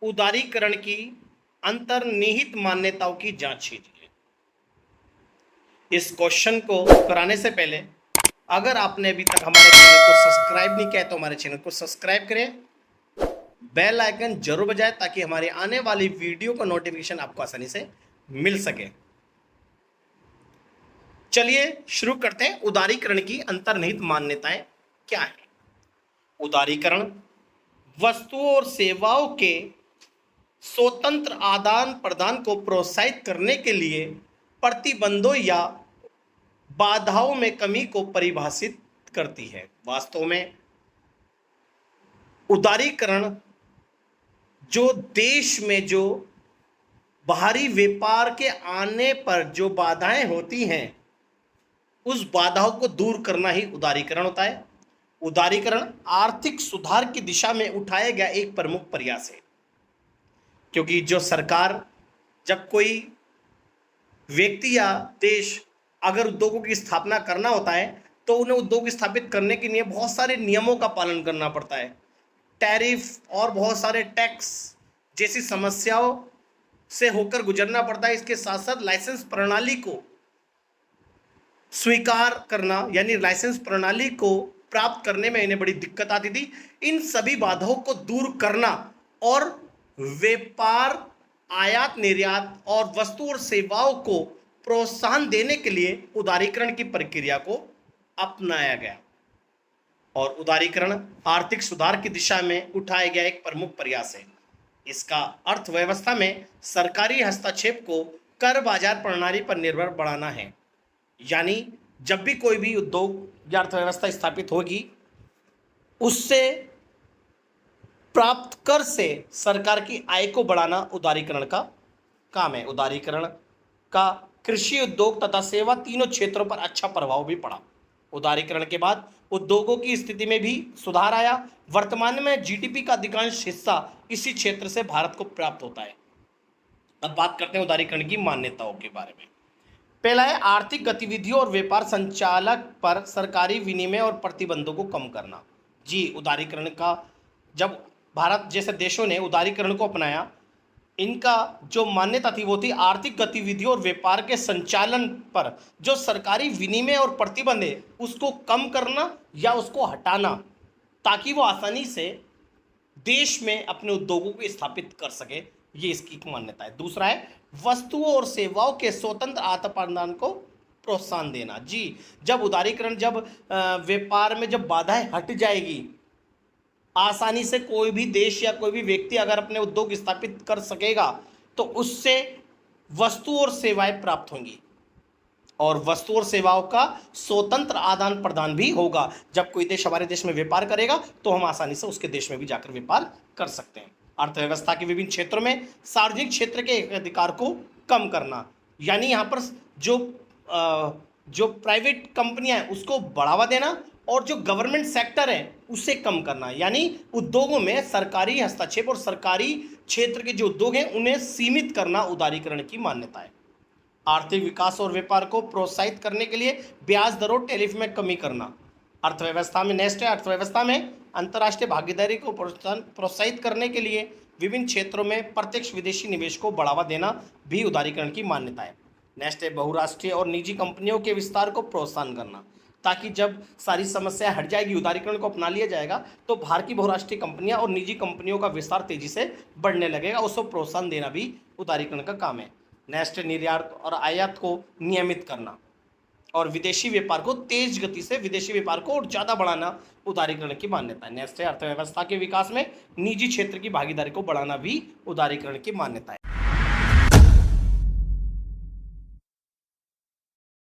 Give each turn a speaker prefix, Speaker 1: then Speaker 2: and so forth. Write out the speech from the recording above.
Speaker 1: उदारीकरण की अंतर्निहित मान्यताओं की जांच कीजिए। इस क्वेश्चन को कराने से पहले अगर आपने अभी तक हमारे चैनल को सब्सक्राइब नहीं किया तो हमारे चैनल को सब्सक्राइब करें, बेल आइकन जरूर बजाएं ताकि हमारी आने वाली वीडियो का नोटिफिकेशन आपको आसानी से मिल सके। चलिए शुरू करते हैं। उदारीकरण की अंतर्निहित मान्यताएं क्या है? उदारीकरण वस्तुओं और सेवाओं के स्वतंत्र आदान प्रदान को प्रोत्साहित करने के लिए प्रतिबंधों या बाधाओं में कमी को परिभाषित करती है। वास्तव में उदारीकरण जो देश में जो बाहरी व्यापार के आने पर जो बाधाएं होती हैं उस बाधाओं को दूर करना ही उदारीकरण होता है। उदारीकरण आर्थिक सुधार की दिशा में उठाया गया एक प्रमुख प्रयास है, क्योंकि जो सरकार जब कोई व्यक्ति या देश अगर उद्योगों की स्थापना करना होता है तो उन्हें उद्योग स्थापित करने के लिए बहुत सारे नियमों का पालन करना पड़ता है। टैरिफ और बहुत सारे टैक्स जैसी समस्याओं से होकर गुजरना पड़ता है। इसके साथ साथ लाइसेंस प्रणाली को स्वीकार करना यानी लाइसेंस प्रणाली को प्राप्त करने में इन्हें बड़ी दिक्कत आती थी। इन सभी बाधाओं को दूर करना और व्यापार, आयात निर्यात और वस्तु और सेवाओं को प्रोत्साहन देने के लिए उदारीकरण की प्रक्रिया को अपनाया गया। और उदारीकरण आर्थिक सुधार की दिशा में उठाया गया एक प्रमुख प्रयास है। इसका अर्थव्यवस्था में सरकारी हस्तक्षेप को कर बाजार प्रणाली पर निर्भर बढ़ाना है। यानी जब भी कोई भी उद्योग या अर्थव्यवस्था स्थापित होगी उससे प्राप्त कर से सरकार की आय को बढ़ाना उदारीकरण का काम है। उदारीकरण का कृषि, उद्योग तथा सेवा तीनों क्षेत्रों पर अच्छा प्रभाव भी पड़ा। उदारीकरण के बाद उद्योगों की स्थिति में भी सुधार आया। वर्तमान में जीडीपी का अधिकांश हिस्सा इसी क्षेत्र से भारत को प्राप्त होता है। अब बात करते हैं उदारीकरण की मान्यताओं के बारे में। पहला है आर्थिक गतिविधियों और व्यापार संचालक पर सरकारी विनिमय और प्रतिबंधों को कम करना। जी, उदारीकरण का जब भारत जैसे देशों ने उदारीकरण को अपनाया, इनका जो मान्यता थी वो थी आर्थिक गतिविधियों और व्यापार के संचालन पर जो सरकारी विनिमय और प्रतिबंध है उसको कम करना या उसको हटाना, ताकि वो आसानी से देश में अपने उद्योगों को स्थापित कर सके। ये इसकी मान्यता है। दूसरा है वस्तुओं और सेवाओं के स्वतंत्र आदान प्रदान को प्रोत्साहन देना। जी, जब उदारीकरण जब व्यापार में जब बाधाएं हट जाएगी, आसानी से कोई भी देश या कोई भी व्यक्ति अगर अपने उद्योग स्थापित कर सकेगा तो उससे वस्तु और सेवाएं प्राप्त होंगी और वस्तु और सेवाओं का स्वतंत्र आदान प्रदान भी होगा। जब कोई देश हमारे देश में व्यापार करेगा तो हम आसानी से उसके देश में भी जाकर व्यापार कर सकते हैं। अर्थव्यवस्था के विभिन्न क्षेत्रों में सार्वजनिक क्षेत्र के अधिकार को कम करना, यानी यहाँ पर जो प्राइवेट कंपनियां हैं उसको बढ़ावा देना और जो गवर्नमेंट सेक्टर है उसे कम करना, यानी उद्योगों में सरकारी हस्तक्षेप और सरकारी क्षेत्र के जो उद्योग हैं उन्हें सीमित करना उदारीकरण की मान्यता है। आर्थिक विकास और व्यापार को प्रोत्साहित करने के लिए ब्याज दरों, टैरिफ में कमी करना। अर्थव्यवस्था में नेक्स्ट है अर्थव्यवस्था में अंतर्राष्ट्रीय भागीदारी को प्रोत्साहित करने के लिए विभिन्न क्षेत्रों में प्रत्यक्ष विदेशी निवेश को बढ़ावा देना भी उदारीकरण की मान्यता है। नेक्स्ट है बहुराष्ट्रीय और निजी कंपनियों के विस्तार को प्रोत्साहन करना, ताकि जब सारी समस्या हट जाएगी, उदारीकरण को अपना लिया जाएगा तो भारत की बहुराष्ट्रीय कंपनियां और निजी कंपनियों का विस्तार तेजी से बढ़ने लगेगा। उसको प्रोत्साहन देना भी उदारीकरण का काम है। नेक्स्ट निर्यात और आयात को नियमित करना और विदेशी व्यापार को तेज गति से विदेशी व्यापार को और ज़्यादा बढ़ाना उदारीकरण की मान्यता है। नेक्स्ट है अर्थव्यवस्था के विकास में निजी क्षेत्र की भागीदारी को बढ़ाना भी उदारीकरण की मान्यता है।